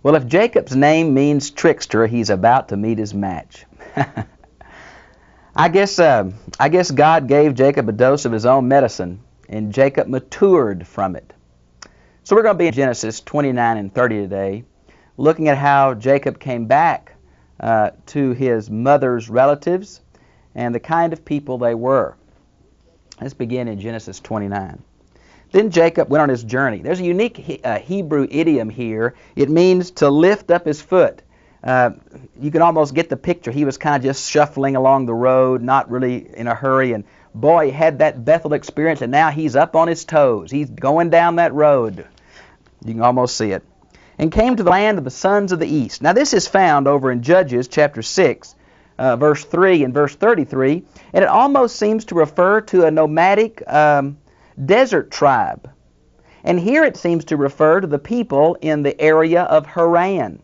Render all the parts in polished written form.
Well, if Jacob's name means trickster, he's about to meet his match. I guess God gave Jacob a dose of his own medicine, and Jacob matured from it. So we're going to be in Genesis 29 and 30 today, looking at how Jacob came back to his mother's relatives and the kind of people they were. Let's begin in Genesis 29. Then Jacob went on his journey. There's a unique Hebrew idiom here. It means to lift up his foot. You can almost get the picture. He was kind of just shuffling along the road, not really in a hurry. And boy, he had that Bethel experience, and now he's up on his toes. He's going down that road. You can almost see it. And came to the land of the sons of the east. Now this is found over in Judges chapter 6, verse 3 and verse 33. And it almost seems to refer to a nomadic desert tribe. And here it seems to refer to the people in the area of Haran.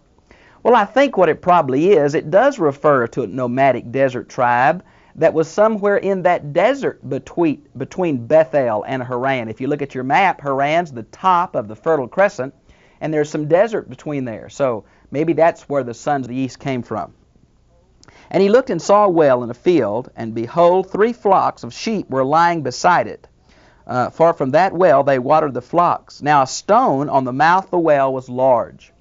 Well, I think what it probably is, it does refer to a nomadic desert tribe that was somewhere in that desert between Bethel and Haran. If you look at your map, Haran's the top of the Fertile Crescent, and there's some desert between there. So maybe that's where the sons of the east came from. And he looked and saw a well in a field, and behold, 3 flocks of sheep were lying beside it. For from that well they watered the flocks. Now a stone on the mouth of the well was large.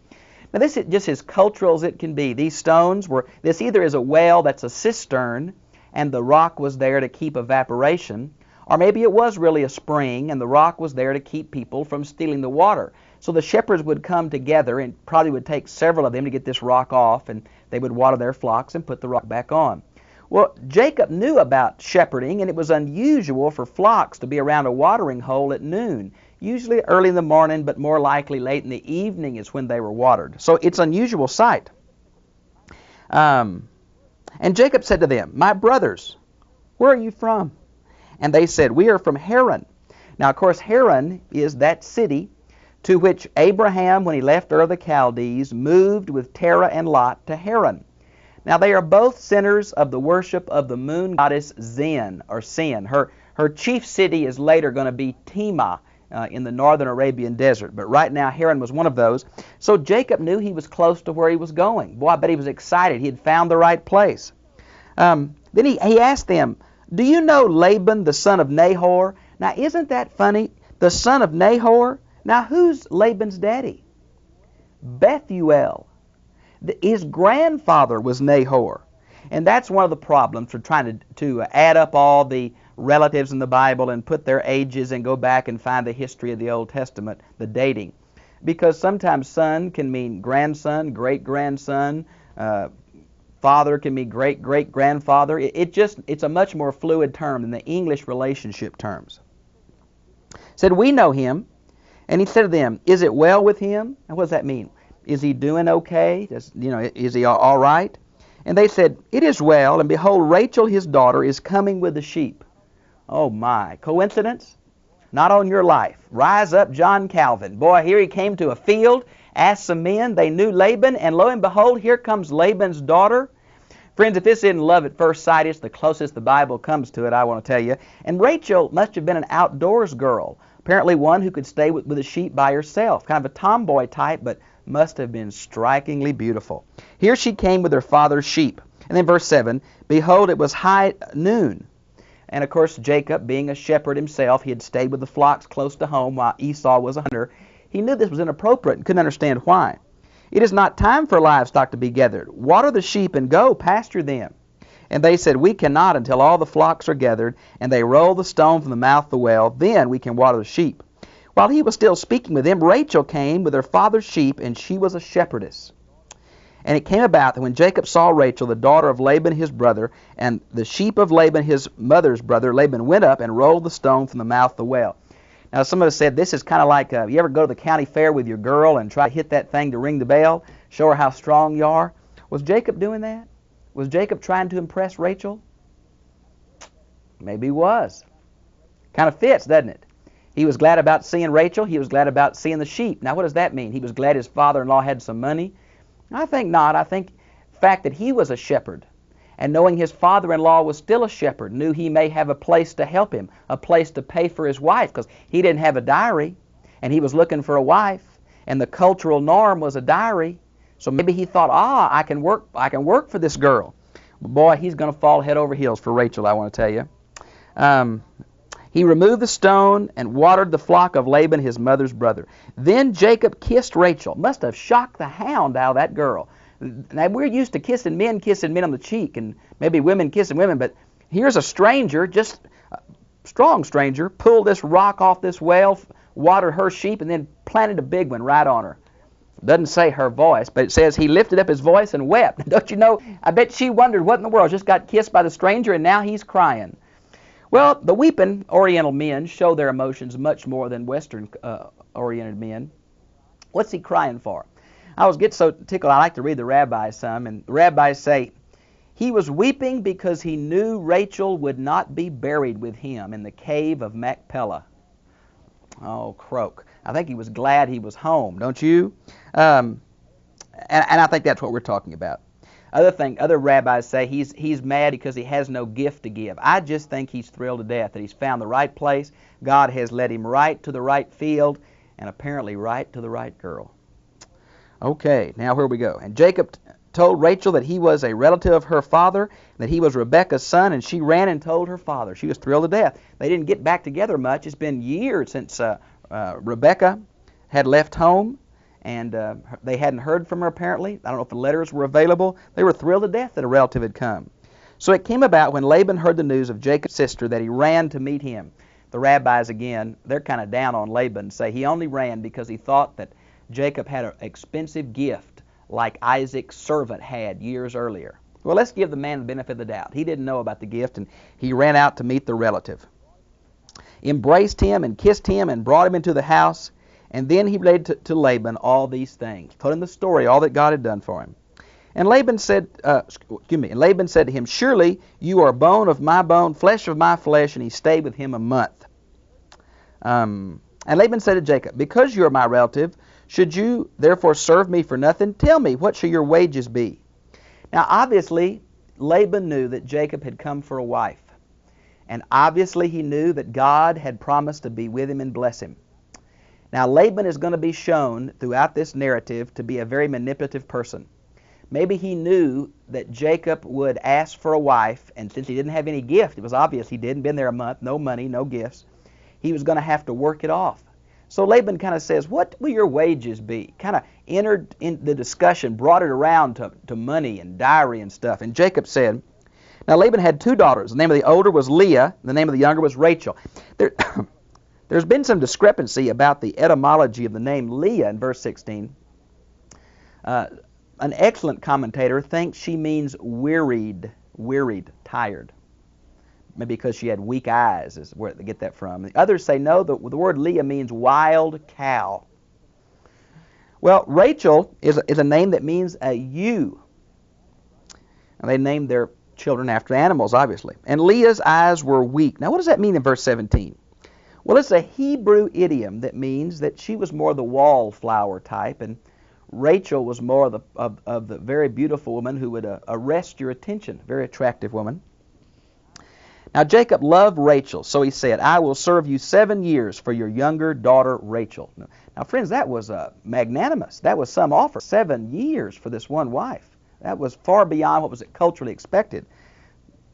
Now this is just as cultural as it can be. These stones were, this either is a well that's a cistern and the rock was there to keep evaporation, or maybe it was really a spring and the rock was there to keep people from stealing the water. So the shepherds would come together, and probably would take several of them to get this rock off, and they would water their flocks and put the rock back on. Well, Jacob knew about shepherding, and it was unusual for flocks to be around a watering hole at noon. Usually early in the morning, but more likely late in the evening is when they were watered. So it's an unusual sight. And Jacob said to them, "My brothers, where are you from?" And they said, "We are from Haran." Now, of course, Haran is that city to which Abraham, when he left Ur of the Chaldees, moved with Terah and Lot to Haran. Now, they are both centers of the worship of the moon goddess Zen, or Sin. Her chief city is later going to be Tema in the northern Arabian desert. But right now, Haran was one of those. So Jacob knew he was close to where he was going. Boy, I bet he was excited. He had found the right place. Then he asked them, "Do you know Laban, the son of Nahor?" Now, isn't that funny? The son of Nahor? Now, who's Laban's daddy? Bethuel. His grandfather was Nahor. And that's one of the problems for trying to add up all the relatives in the Bible and put their ages and go back and find the history of the Old Testament, the dating. Because sometimes son can mean grandson, great-grandson, father can mean great-great-grandfather. It's a much more fluid term than the English relationship terms. Said, "We know him." And he said to them, "Is it well with him?" And what does that mean? Is he doing okay? Is he all right? And they said, "It is well, and behold, Rachel, his daughter, is coming with the sheep." Oh my, coincidence? Not on your life. Rise up, John Calvin. Boy, here he came to a field, asked some men, they knew Laban, and lo and behold, here comes Laban's daughter. Friends, if this isn't love at first sight, it's the closest the Bible comes to it, I want to tell you. And Rachel must have been an outdoors girl. Apparently one who could stay with the sheep by herself. Kind of a tomboy type, but must have been strikingly beautiful. Here she came with her father's sheep. And then verse 7, "Behold, it was high noon." And of course, Jacob, being a shepherd himself, he had stayed with the flocks close to home while Esau was a hunter. He knew this was inappropriate and couldn't understand why. "It is not time for livestock to be gathered. Water the sheep and go pasture them." And they said, "We cannot until all the flocks are gathered." And they rolled the stone from the mouth of the well. Then we can water the sheep. While he was still speaking with them, Rachel came with her father's sheep, and she was a shepherdess. And it came about that when Jacob saw Rachel, the daughter of Laban his brother, and the sheep of Laban his mother's brother, Laban went up and rolled the stone from the mouth of the well. Now, some of us said this is kind of like, you ever go to the county fair with your girl and try to hit that thing to ring the bell, show her how strong you are? Was Jacob doing that? Was Jacob trying to impress Rachel? Maybe he was. Kind of fits, doesn't it? He was glad about seeing Rachel. He was glad about seeing the sheep. Now, what does that mean? He was glad his father-in-law had some money? I think not. I think the fact that he was a shepherd and knowing his father-in-law was still a shepherd, knew he may have a place to help him, a place to pay for his wife, because he didn't have a dowry, and he was looking for a wife, and the cultural norm was a dowry. So maybe he thought, I can work for this girl. But boy, he's going to fall head over heels for Rachel, I want to tell you. He removed the stone and watered the flock of Laban, his mother's brother. Then Jacob kissed Rachel. Must have shocked the hound out of that girl. Now, we're used to kissing men on the cheek, and maybe women kissing women, but here's a stranger, just a strong stranger, pulled this rock off this well, watered her sheep, and then planted a big one right on her. It doesn't say her voice, but it says he lifted up his voice and wept. Don't you know, I bet she wondered what in the world, just got kissed by the stranger, and now he's crying. Well, the weeping Oriental men show their emotions much more than Western-oriented men. What's he crying for? I always get so tickled. I like to read the rabbis some, and the rabbis say, he was weeping because he knew Rachel would not be buried with him in the cave of Machpelah. Oh, croak. I think he was glad he was home, don't you? And I think that's what we're talking about. Other rabbis say he's mad because he has no gift to give. I just think he's thrilled to death that he's found the right place. God has led him right to the right field, and apparently right to the right girl. Okay, now here we go. And Jacob told Rachel that he was a relative of her father, that he was Rebekah's son, and she ran and told her father. She was thrilled to death. They didn't get back together much. It's been years since Rebekah had left home, and they hadn't heard from her apparently. I don't know if the letters were available. They were thrilled to death that a relative had come. So it came about when Laban heard the news of Jacob's sister that he ran to meet him. The rabbis, again, they're kind of down on Laban, say he only ran because he thought that Jacob had an expensive gift like Isaac's servant had years earlier. Well, let's give the man the benefit of the doubt. He didn't know about the gift, and he ran out to meet the relative. Embraced him and kissed him and brought him into the house, and then he related to Laban all these things. Told him the story, all that God had done for him. And Laban said to him, surely you are bone of my bone, flesh of my flesh, and he stayed with him a month. And Laban said to Jacob, because you are my relative, should you therefore serve me for nothing? Tell me, what shall your wages be? Now, obviously, Laban knew that Jacob had come for a wife. And obviously, he knew that God had promised to be with him and bless him. Now, Laban is going to be shown throughout this narrative to be a very manipulative person. Maybe he knew that Jacob would ask for a wife, and since he didn't have any gift, it was obvious he didn't, been there a month, no money, no gifts, he was going to have to work it off. So Laban kind of says, what will your wages be? Kind of entered in the discussion, brought it around to money and dowry and stuff. And Jacob said, now Laban had two daughters. The name of the older was Leah, the name of the younger was Rachel. There's been some discrepancy about the etymology of the name Leah in verse 16. An excellent commentator thinks she means wearied, tired. Maybe because she had weak eyes is where they get that from. The others say no, the word Leah means wild cow. Well, Rachel is a name that means a ewe. And they named their children after animals, obviously. And Leah's eyes were weak. Now, what does that mean in verse 17? Well, it's a Hebrew idiom that means that she was more the wallflower type, and Rachel was more of the very beautiful woman who would arrest your attention, very attractive woman. Now Jacob loved Rachel, so he said, I will serve you 7 years for your younger daughter Rachel. Now friends, that was magnanimous. That was some offer. 7 years for this one wife. That was far beyond what was culturally expected.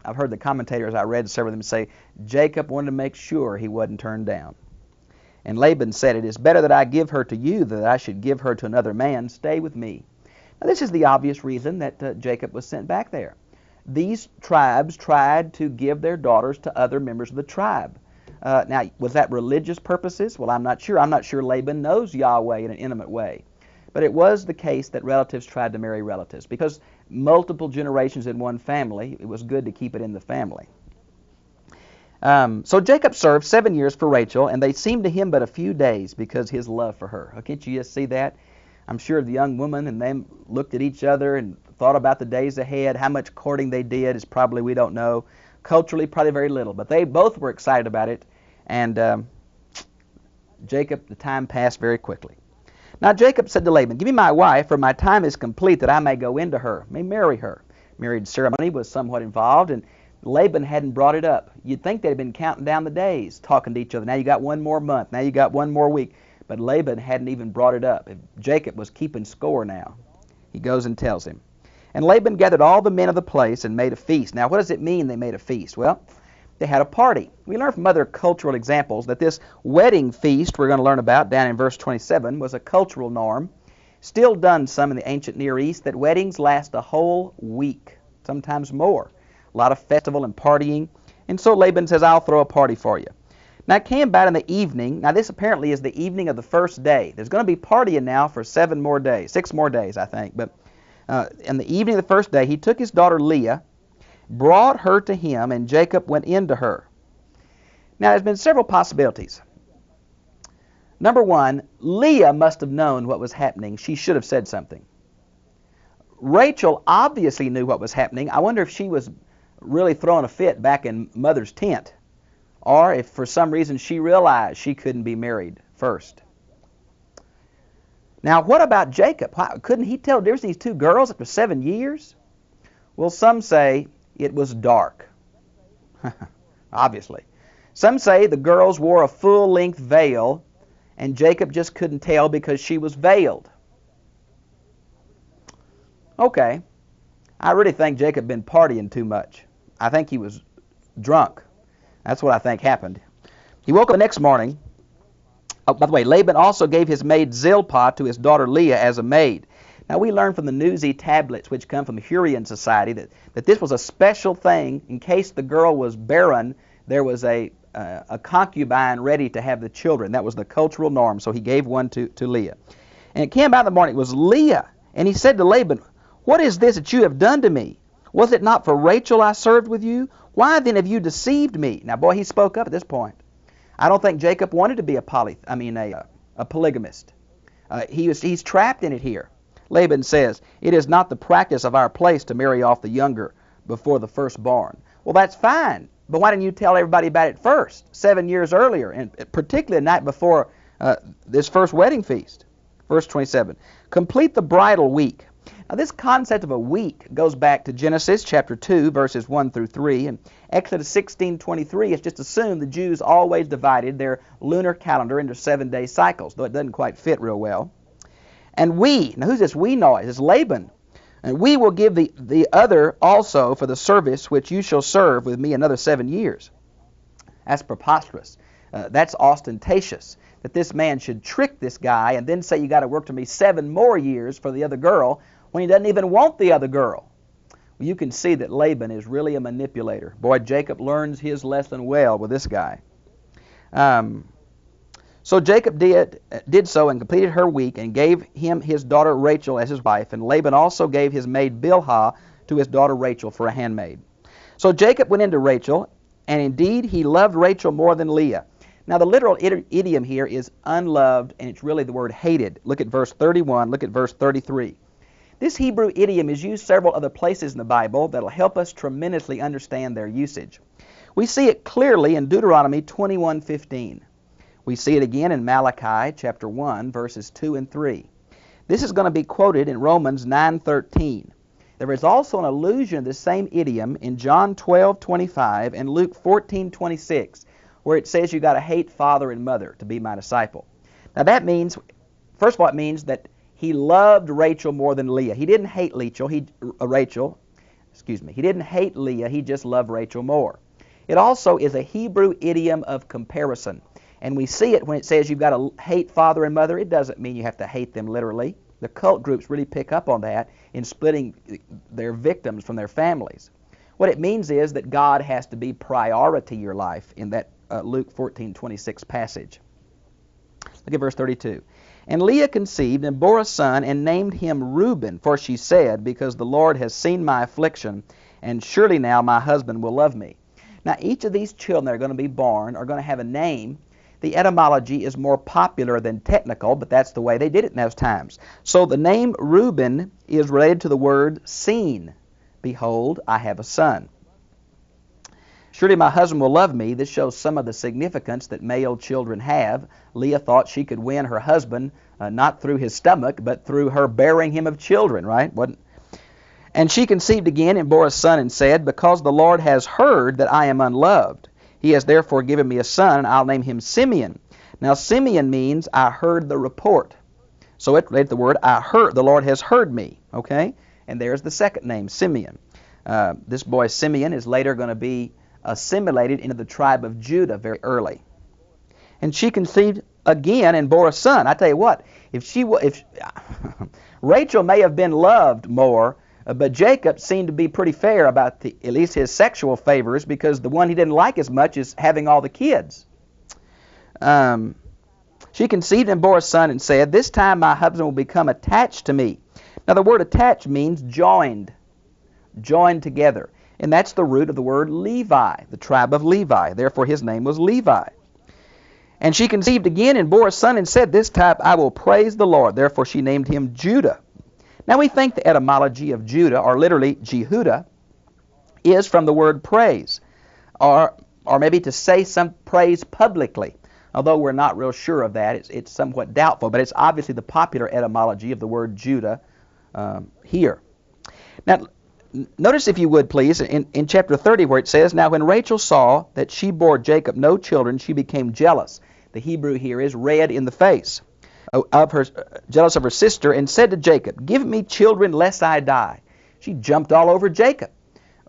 I've heard the commentators, I read several of them say, Jacob wanted to make sure he wasn't turned down. And Laban said, it is better that I give her to you than that I should give her to another man. Stay with me. Now this is the obvious reason that Jacob was sent back there. These tribes tried to give their daughters to other members of the tribe. Now, was that religious purposes? Well, I'm not sure. I'm not sure Laban knows Yahweh in an intimate way. But it was the case that relatives tried to marry relatives. Because multiple generations in one family, it was good to keep it in the family. So Jacob served 7 years for Rachel, and they seemed to him but a few days because his love for her. Can't you just see that? I'm sure the young woman and them looked at each other and thought about the days ahead. How much courting they did is probably, we don't know. Culturally, probably very little. But they both were excited about it. And Jacob, the time passed very quickly. Now Jacob said to Laban, give me my wife, for my time is complete, that I may go into her, may marry her. Marriage ceremony was somewhat involved, and Laban hadn't brought it up. You'd think they'd been counting down the days, talking to each other. Now you got 1 more month. Now you got 1 more week. But Laban hadn't even brought it up. Jacob was keeping score now. He goes and tells him. And Laban gathered all the men of the place and made a feast. Now, what does it mean they made a feast? Well, they had a party. We learn from other cultural examples that this wedding feast we're going to learn about down in verse 27 was a cultural norm, still done some in the ancient Near East, that weddings last a whole week, sometimes more. A lot of festival and partying. And so Laban says, I'll throw a party for you. Now, it came about in the evening. Now, this apparently is the evening of the first day. There's going to be partying now for 6 more days, I think. But in the evening of the first day, he took his daughter Leah, brought her to him, and Jacob went in to her. Now, there's been several possibilities. Number one, Leah must have known what was happening. She should have said something. Rachel obviously knew what was happening. I wonder if she was really throwing a fit back in mother's tent, or if for some reason she realized she couldn't be married first. Now, what about Jacob? Couldn't he tell the difference in these two girls after 7 years? Well, some say it was dark. Obviously. Some say the girls wore a full-length veil, and Jacob just couldn't tell because she was veiled. Okay. I really think Jacob had been partying too much. I think he was drunk. That's what I think happened. He woke up the next morning. Oh, by the way, Laban also gave his maid Zilpah to his daughter Leah as a maid. Now, we learn from the Newsy tablets, which come from Hurrian society, that this was a special thing. In case the girl was barren, there was a concubine ready to have the children. That was the cultural norm, so he gave one to Leah. And it came about in the morning, it was Leah. And he said to Laban, what is this that you have done to me? Was it not for Rachel I served with you? Why then have you deceived me? Now, boy, he spoke up at this point. I don't think Jacob wanted to be a polygamist. He's trapped in it here. Laban says, it is not the practice of our place to marry off the younger before the firstborn. Well, that's fine, but why didn't you tell everybody about it first, 7 years earlier, and particularly the night before this first wedding feast? Verse 27, complete the bridal week. Now, this concept of a week goes back to Genesis chapter 2, verses 1 through 3, and Exodus 16:23. It's just assumed the Jews always divided their lunar calendar into 7-day cycles, though it doesn't quite fit real well. And we, now who's this we noise? It's Laban. And we will give the other also for the service which you shall serve with me another 7 years. That's preposterous. That's ostentatious, that this man should trick this guy and then say you got to work to me 7 more years for the other girl when he doesn't even want the other girl. Well, you can see that Laban is really a manipulator. Boy, Jacob learns his lesson well with this guy. So Jacob did so and completed her week and gave him his daughter Rachel as his wife. And Laban also gave his maid Bilhah to his daughter Rachel for a handmaid. So Jacob went into Rachel, and indeed he loved Rachel more than Leah. Now the literal idiom here is unloved, and it's really the word hated. Look at verse 31, look at verse 33. This Hebrew idiom is used several other places in the Bible that will help us tremendously understand their usage. We see it clearly in Deuteronomy 21:15. We see it again in Malachi chapter 1, verses 2 and 3. This is going to be quoted in Romans 9:13. There is also an allusion to the same idiom in John 12:25 and Luke 14:26, where it says you got to hate father and mother to be my disciple. Now that means, first of all, it means that he loved Rachel more than Leah. He didn't hate Rachel. He didn't hate Leah. He just loved Rachel more. It also is a Hebrew idiom of comparison. And we see it when it says you've got to hate father and mother. It doesn't mean you have to hate them literally. The cult groups really pick up on that in splitting their victims from their families. What it means is that God has to be priority in your life in that Luke 14:26 passage. Look at verse 32. And Leah conceived and bore a son and named him Reuben, for she said, because the Lord has seen my affliction, and surely now my husband will love me. Now each of these children that are going to be born are going to have a name. The etymology is more popular than technical, but that's the way they did it in those times. So the name Reuben is related to the word seen. Behold, I have a son. Surely my husband will love me. This shows some of the significance that male children have. Leah thought she could win her husband not through his stomach, but through her bearing him of children, right? And she conceived again and bore a son and said, because the Lord has heard that I am unloved, he has therefore given me a son, and I'll name him Simeon. Now Simeon means I heard the report. So it related the word, I heard, the Lord has heard me. Okay? And there's the second name, Simeon. This boy Simeon is later going to be assimilated into the tribe of Judah very early. And she conceived again and bore a son. I tell you what, if Rachel may have been loved more, but Jacob seemed to be pretty fair about at least his sexual favors, because the one he didn't like as much is having all the kids. She conceived and bore a son and said, this time my husband will become attached to me. Now the word attached means joined together. And that's the root of the word Levi, the tribe of Levi. Therefore his name was Levi. And she conceived again and bore a son and said, this time I will praise the Lord. Therefore she named him Judah. Now we think the etymology of Judah, or literally Jehudah, is from the word praise, or maybe to say some praise publicly. Although we're not real sure of that, it's somewhat doubtful, but it's obviously the popular etymology of the word Judah here. Now, notice, if you would please, in chapter 30 where it says, now when Rachel saw that she bore Jacob no children, she became jealous. The Hebrew here is red in the face, jealous of her sister, and said to Jacob, give me children lest I die. She jumped all over Jacob.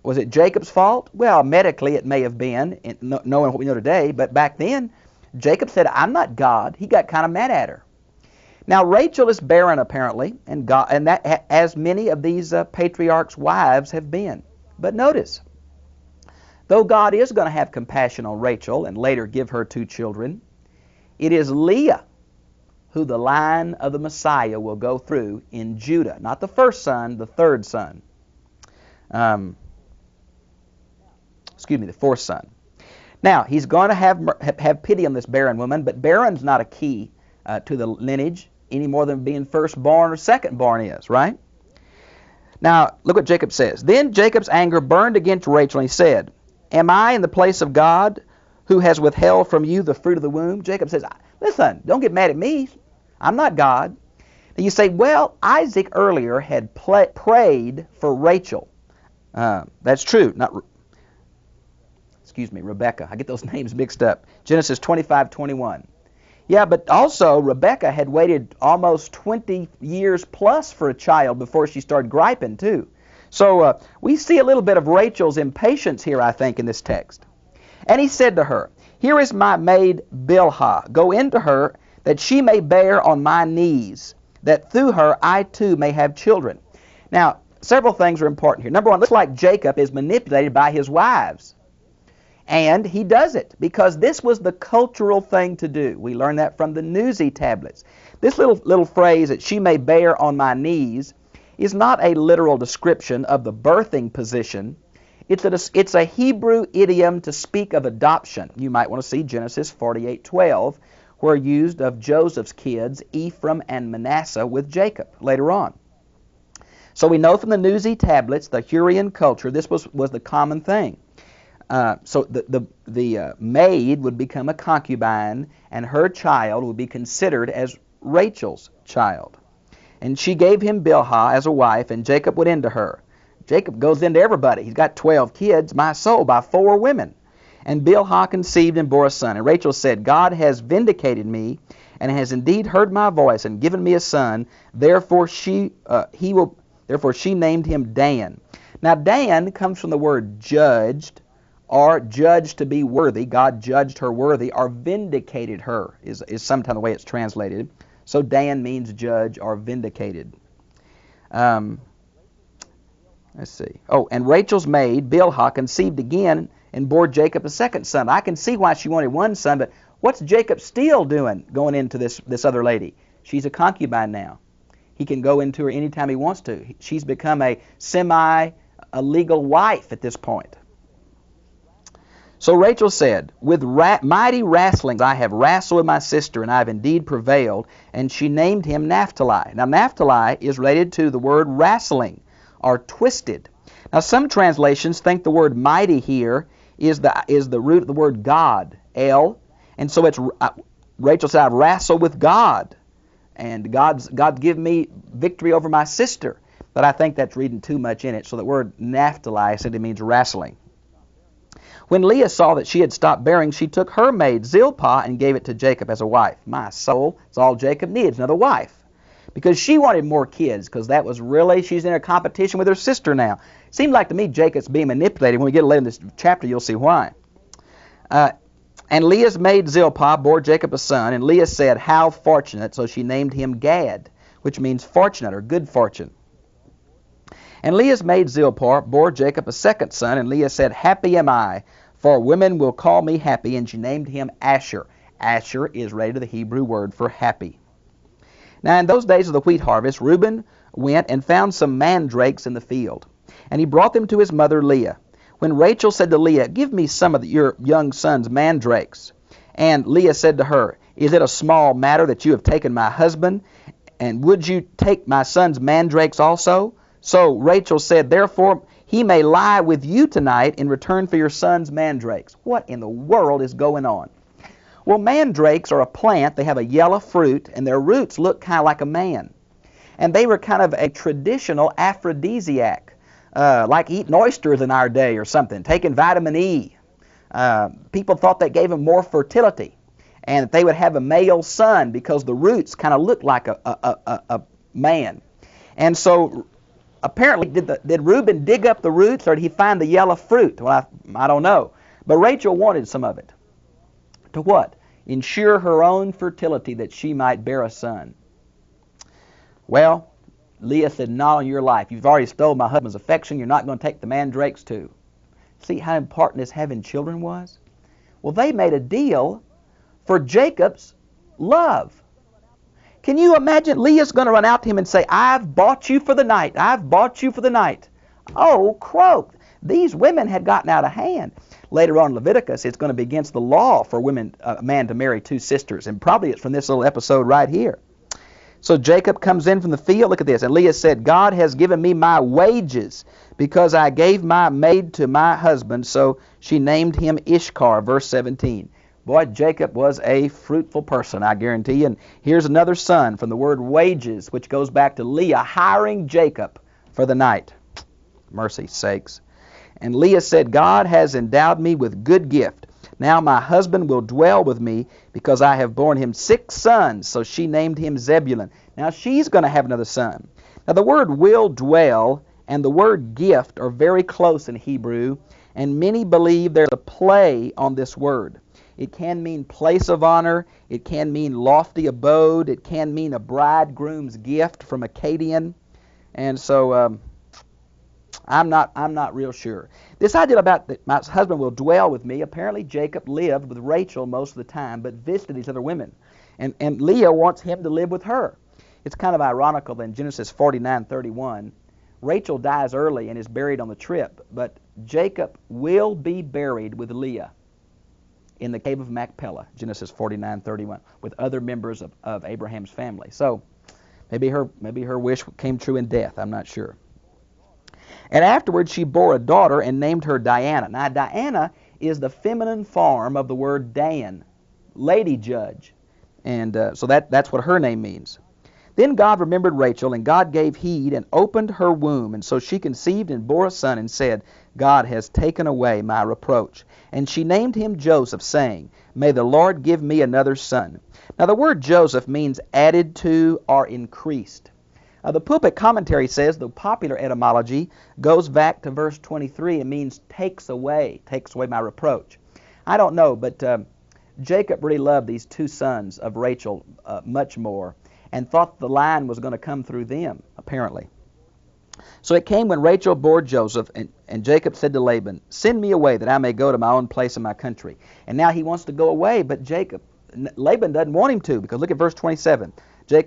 Was it Jacob's fault? Well, medically it may have been, knowing what we know today, but back then, Jacob said, I'm not God. He got kind of mad at her. Now, Rachel is barren, apparently, and that, as many of these patriarchs' wives have been. But notice, though God is going to have compassion on Rachel and later give her 2 children, it is Leah who the line of the Messiah will go through in Judah. Not the first son, the third son. The fourth son. Now, he's going to have pity on this barren woman, but barren's not a key to the lineage any more than being firstborn or secondborn is, right? Now, look what Jacob says. Then Jacob's anger burned against Rachel, and he said, am I in the place of God who has withheld from you the fruit of the womb? Jacob says, listen, don't get mad at me. I'm not God. And you say, well, Isaac earlier had prayed for Rachel. That's true. Rebecca. I get those names mixed up. Genesis 25:21. Yeah, but also Rebecca had waited almost 20 years plus for a child before she started griping too. So we see a little bit of Rachel's impatience here, I think, in this text. And he said to her, here is my maid Bilhah. Go into her, that she may bear on my knees, that through her I too may have children. Now, several things are important here. Number one, it looks like Jacob is manipulated by his wives. And he does it because this was the cultural thing to do. We learn that from the Newsy tablets. This little phrase, that she may bear on my knees, is not a literal description of the birthing position. It's a Hebrew idiom to speak of adoption. You might want to see Genesis 48:12, where used of Joseph's kids, Ephraim and Manasseh, with Jacob later on. So we know from the Newsy tablets, the Hurrian culture, this was the common thing. So the maid would become a concubine, and her child would be considered as Rachel's child. And she gave him Bilhah as a wife, and Jacob went into her. Jacob goes into everybody. He's got 12 kids, my soul, by 4 women. And Bilhah conceived and bore a son. And Rachel said, God has vindicated me, and has indeed heard my voice, and given me a son. Therefore she named him Dan. Now Dan comes from the word judged, or judged to be worthy. God judged her worthy, or vindicated her, is sometimes the way it's translated. So Dan means judge or vindicated. Let's see. Oh, and Rachel's maid, Bilhah, conceived again and bore Jacob a second son. I can see why she wanted one son, but what's Jacob still doing going into this other lady? She's a concubine now. He can go into her anytime he wants to. She's become a legal wife at this point. So Rachel said, with mighty wrestlings I have wrestled with my sister, and I have indeed prevailed. And she named him Naphtali. Now Naphtali is related to the word wrestling, or twisted. Now some translations think the word mighty here is the root of the word God, El. And so it's Rachel said, I've wrestled with God, and God's given me victory over my sister. But I think that's reading too much in it. So the word Naphtali simply means wrestling. When Leah saw that she had stopped bearing, she took her maid Zilpah and gave it to Jacob as a wife. My soul, it's all Jacob needs, another wife. because she wanted more kids, because that was really, she's in a competition with her sister now. Seemed like to me Jacob's being manipulated. When we get later in this chapter, you'll see why. And Leah's maid Zilpah bore Jacob a son, and Leah said, "How fortunate," so she named him Gad, which means fortunate or good fortune. And Leah's maid Zilpah bore Jacob a second son, and Leah said, "Happy am I, for women will call me happy," and she named him Asher. Asher is related to the Hebrew word for happy. Now in those days of the wheat harvest, Reuben went and found some mandrakes in the field, and he brought them to his mother Leah. When Rachel said to Leah, "Give me some of your young son's mandrakes," and Leah said to her, "Is it a small matter that you have taken my husband? And would you take my son's mandrakes also?" So Rachel said, "Therefore he may lie with you tonight in return for your son's mandrakes." What in the world is going on? Well, mandrakes are a plant. They have a yellow fruit, and their roots look kind of like a man. And they were kind of a traditional aphrodisiac. Like eating oysters in our day or something, taking vitamin E. People thought that gave them more fertility, and that they would have a male son because the roots kind of looked like a man. And so apparently, did Reuben dig up the roots, or did he find the yellow fruit? Well, I don't know. But Rachel wanted some of it. To what? Ensure her own fertility, that she might bear a son. Well, Leah said, "Not on your life. You've already stolen my husband's affection. You're not going to take the mandrakes too." See how important his having children was? Well, they made a deal for Jacob's love. Can you imagine? Leah's going to run out to him and say, "I've bought you for the night. I've bought you for the night." Oh, croak. These women had gotten out of hand. Later on in Leviticus, it's going to be against the law for a man to marry two sisters. And probably it's from this little episode right here. So Jacob comes in from the field. Look at this. And Leah said, "God has given me my wages because I gave my maid to my husband." So she named him Ishkar, verse 17. Boy, Jacob was a fruitful person, I guarantee you. And here's another son from the word wages, which goes back to Leah hiring Jacob for the night. Mercy sakes. And Leah said, "God has endowed me with good gift. Now my husband will dwell with me because I have borne him 6 sons. So she named him Zebulun. Now she's going to have another son. Now the word will dwell and the word gift are very close in Hebrew, and many believe there's a play on this word. It can mean place of honor. It can mean lofty abode. It can mean a bridegroom's gift from Akkadian. And so I'm not real sure. This idea about that my husband will dwell with me, apparently Jacob lived with Rachel most of the time, but visited these other women. And Leah wants him to live with her. It's kind of ironical that in Genesis 49:31, Rachel dies early and is buried on the trip, but Jacob will be buried with Leah in the cave of Machpelah, Genesis 49:31, with other members of Abraham's family. So maybe her wish came true in death. I'm not sure. And afterwards she bore a daughter and named her Diana. Now Diana is the feminine form of the word Dan, lady judge. And so that's what her name means. Then God remembered Rachel, and God gave heed and opened her womb. And so she conceived and bore a son and said, "God has taken away my reproach." And she named him Joseph, saying, "May the Lord give me another son." Now the word Joseph means added to or increased. The pulpit commentary says the popular etymology goes back to verse 23. It means takes away my reproach. I don't know, but Jacob really loved these 2 sons of Rachel much more, and thought the line was going to come through them, apparently. So it came when Rachel bore Joseph, and Jacob said to Laban, "Send me away that I may go to my own place in my country." And now he wants to go away, but Laban doesn't want him to, because look at verse 27.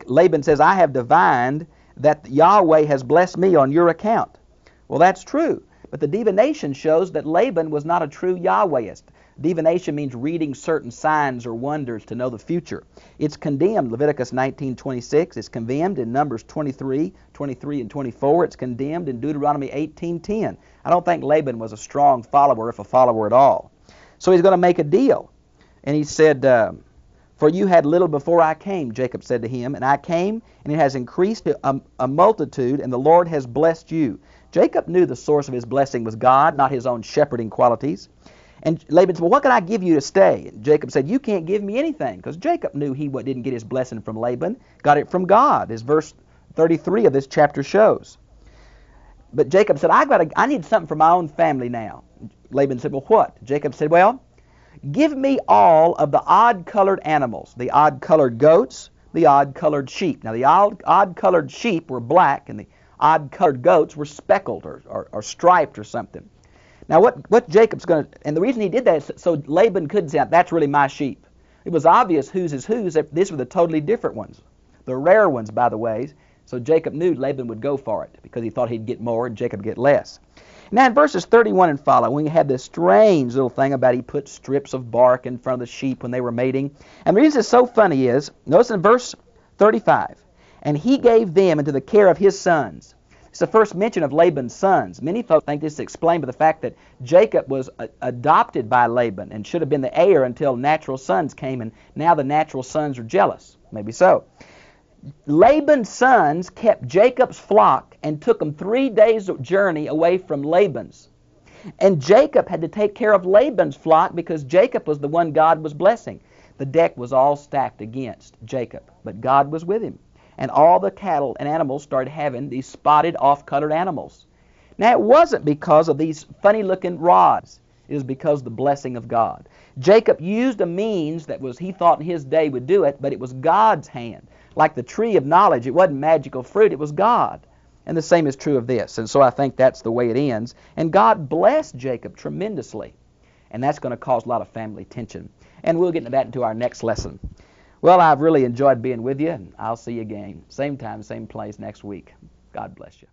Laban says, "I have divined that Yahweh has blessed me on your account." Well, that's true, but the divination shows that Laban was not a true Yahwehist. Divination means reading certain signs or wonders to know the future. It's condemned, Leviticus 19:26. It's condemned in Numbers 23 and 24. It's condemned in Deuteronomy 18:10. I don't think Laban was a strong follower, if a follower at all. So he's going to make a deal. And he said, "For you had little before I came," Jacob said to him, "and I came, and it has increased to a multitude, and the Lord has blessed you." Jacob knew the source of his blessing was God, not his own shepherding qualities. And Laban said, well, what can I give you to stay? And Jacob said, you can't give me anything, because Jacob knew he didn't get his blessing from Laban, got it from God, as verse 33 of this chapter shows. But Jacob said, I need something for my own family now. Laban said, well, what? Jacob said, well, give me all of the odd-colored animals, the odd-colored goats, the odd-colored sheep. Now, the odd-colored sheep were black, and the odd-colored goats were speckled or striped or something. Now, what Jacob's going to, and the reason he did that is so Laban couldn't say, that's really my sheep. It was obvious whose is whose. These were the totally different ones, the rare ones, by the way. So Jacob knew Laban would go for it because he thought he'd get more and Jacob would get less. Now, in verses 31 and following, we have this strange little thing about he put strips of bark in front of the sheep when they were mating. And the reason it's so funny is, notice in verse 35, and he gave them into the care of his sons. It's the first mention of Laban's sons. Many folks think this is explained by the fact that Jacob was adopted by Laban and should have been the heir until natural sons came, and now the natural sons are jealous. Maybe so. Laban's sons kept Jacob's flock and took them 3 days' journey away from Laban's. And Jacob had to take care of Laban's flock because Jacob was the one God was blessing. The deck was all stacked against Jacob, but God was with him. And all the cattle and animals started having these spotted, off-colored animals. Now, it wasn't because of these funny-looking rods. It was because of the blessing of God. Jacob used a means that was, he thought in his day would do it, but it was God's hand. Like the tree of knowledge, it wasn't magical fruit, it was God. And the same is true of this. And so I think that's the way it ends. And God blessed Jacob tremendously. And that's going to cause a lot of family tension. And we'll get into that into our next lesson. Well, I've really enjoyed being with you, and I'll see you again. Same time, same place next week. God bless you.